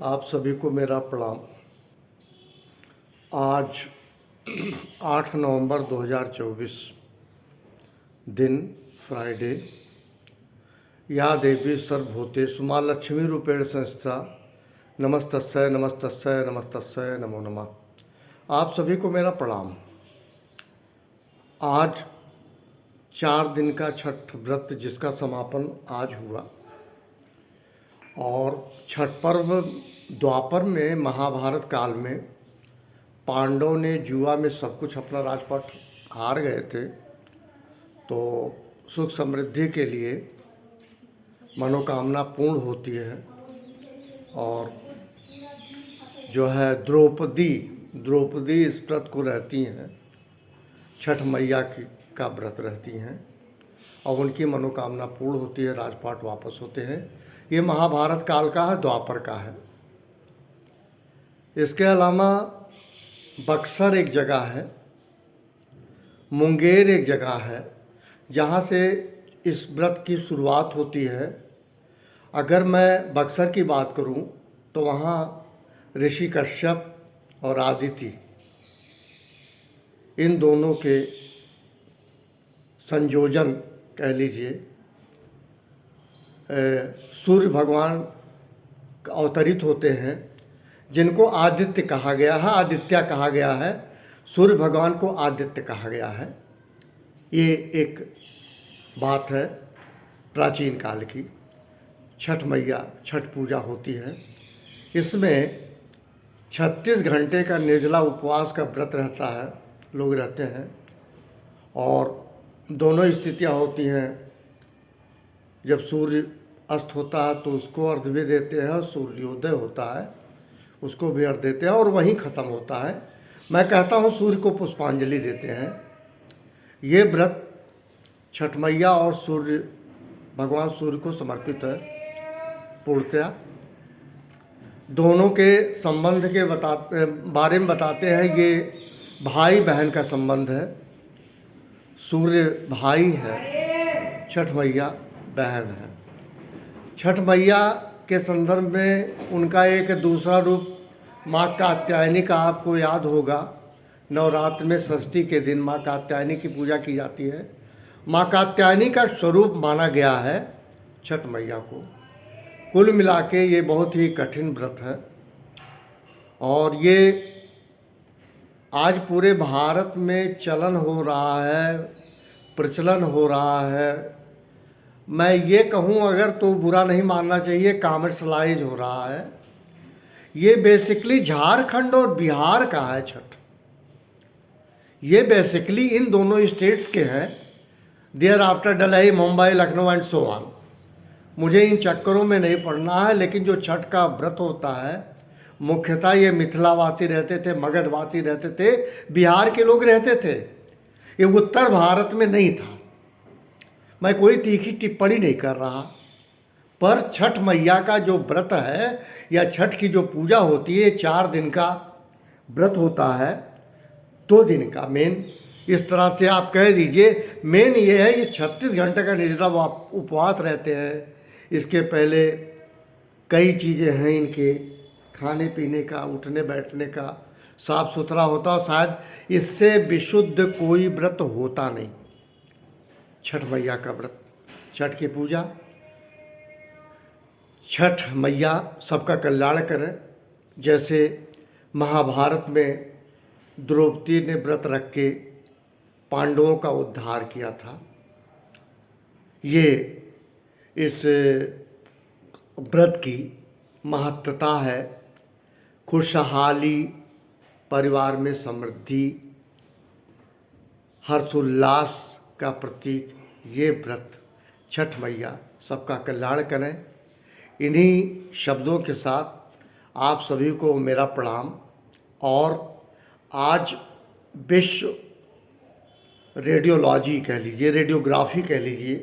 आप सभी को मेरा प्रणाम। आज 8 नवंबर 2024 दिन फ्राइडे। या देवी सर्वभूतेषु मां लक्ष्मी रूपेण संस्थिता नमस्तस्यै नमस्तस्यै नमस्तस्यै नमो नमः। आप सभी को मेरा प्रणाम। आज 4 दिन का छठ व्रत जिसका समापन आज हुआ, और छठ पर्व द्वापर में महाभारत काल में पांडव ने जुआ में सब कुछ अपना राजपाट हार गए थे, तो सुख समृद्धि के लिए मनोकामना पूर्ण होती है। और जो है द्रौपदी इस व्रत को रहती हैं, छठ मैया की का व्रत रहती हैं, और उनकी मनोकामना पूर्ण होती है, राजपाट वापस होते हैं। ये महाभारत काल का है, द्वापर का है। इसके अलावा बक्सर एक जगह है, मुंगेर एक जगह है, जहाँ से इस व्रत की शुरुआत होती है। अगर मैं बक्सर की बात करूं तो वहाँ ऋषि कश्यप और आदिति, इन दोनों के संयोजन कह लीजिए, सूर्य भगवान अवतरित होते हैं, जिनको आदित्य कहा गया है, आदित्य कहा गया है। सूर्य भगवान को आदित्य कहा गया है। ये एक बात है प्राचीन काल की। छठ मैया छठ पूजा होती है। इसमें 36 घंटे का निर्जला उपवास का व्रत रहता है, लोग रहते हैं, और दोनों स्थितियां होती हैं। जब सूर्य अस्त होता है तो उसको अर्घ भी देते हैं, और सूर्योदय होता है उसको भी अर्घ देते हैं, और वहीं ख़त्म होता है। मैं कहता हूँ सूर्य को पुष्पांजलि देते हैं। ये व्रत छठ मैया और भगवान सूर्य को समर्पित है पूर्णतया। दोनों के संबंध के बारे में बताते हैं। ये भाई बहन का संबंध है। सूर्य भाई है, छठ मैया बहन है। छठ मैया के संदर्भ में उनका एक दूसरा रूप माँ कात्यायनी का आपको याद होगा। नवरात्र में षष्ठी के दिन माँ कात्यायनी की पूजा की जाती है। माँ कात्यायनी का स्वरूप माना गया है छठ मैया को। कुल मिला के ये बहुत ही कठिन व्रत है, और ये आज पूरे भारत में चलन हो रहा है, प्रचलन हो रहा है। मैं ये कहूँ अगर तो बुरा नहीं मानना चाहिए, कॉमर्शलाइज हो रहा है। ये बेसिकली झारखंड और बिहार का है छठ। ये बेसिकली इन दोनों स्टेट्स के हैं। Thereafter Delhi, Mumbai, Lucknow and so on. मुझे इन चक्करों में नहीं पड़ना है, लेकिन जो छठ का व्रत होता है, मुख्यतः ये मिथिलावासी रहते थे, मगधवासी रहते थे, बिहार के लोग रहते थे। ये उत्तर भारत में नहीं था। मैं कोई तीखी टिप्पणी नहीं कर रहा, पर छठ मैया का जो व्रत है या छठ की जो पूजा होती है, 4 दिन का व्रत होता है, 2 दिन का मेन, इस तरह से आप कह दीजिए। मेन ये है, ये 36 घंटे का निर्जला उपवास रहते हैं। इसके पहले कई चीज़ें हैं इनके, खाने पीने का, उठने बैठने का, साफ सुथरा होता। शायद इससे विशुद्ध कोई व्रत होता नहीं। छठ मैया का व्रत, छठ की पूजा। छठ मैया सबका कल्याण करें। जैसे महाभारत में द्रौपदी ने व्रत रख के पांडवों का उद्धार किया था। ये इस व्रत की महत्ता है। खुशहाली, परिवार में समृद्धि, हर्षोल्लास का प्रतीक ये व्रत। छठ मैया सबका कल्याण करें। इन्हीं शब्दों के साथ आप सभी को मेरा प्रणाम। और आज विश्व रेडियोलॉजी कह लीजिए, रेडियोग्राफी कह लीजिए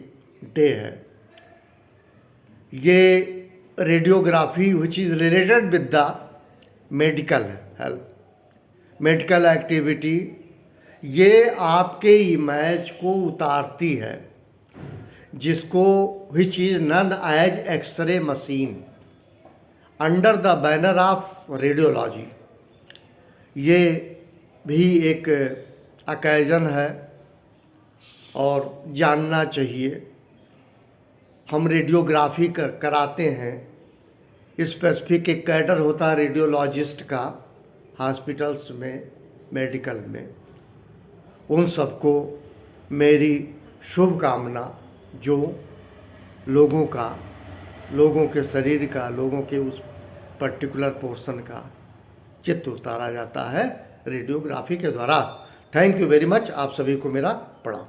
डे है। ये radiography which is related with the medical health, medical activity, ये आपके इमेज को उतारती है, जिसको which is known as x-ray machine. Under the banner of radiology. ये भी एक ओकेजन है और जानना चाहिए। हम रेडियोग्राफी कराते हैं, स्पेसिफिक एक कैडर होता है रेडियोलॉजिस्ट का हॉस्पिटल्स में, मेडिकल में। उन सबको मेरी शुभकामना, जो लोगों के शरीर का, लोगों के उस पर्टिकुलर पोर्शन का चित्र उतारा जाता है रेडियोग्राफी के द्वारा। Thank you very much. आप सभी को मेरा प्रणाम।